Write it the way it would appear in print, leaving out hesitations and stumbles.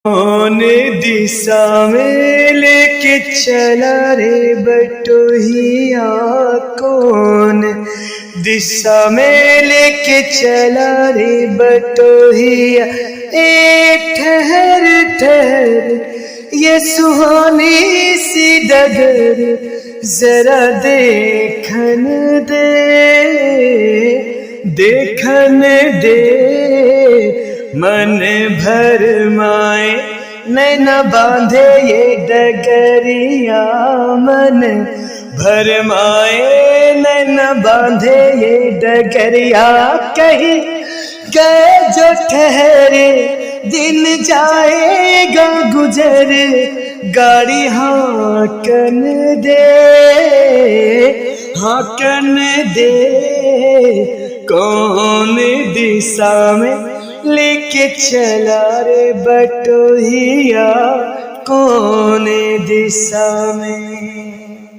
कौन दिशा में लेके चला रे बटोहिया, कौन दिशा में लेके चला रे बटोहिया। ए ठहर ठहर ये सुहानी सी डगर जरा देखन दे, देखन दे। मन भर माए नैना बांधे ये डगरिया, मन भर माए नैना बांधे ये डगरिया। कहीं गए जो ठहरे दिन जाएगा गुजर, गाड़ी हाकन दे, हाकन दे। कौन दिशा में लेके चला रे बटोहिया, कौन दिशा में।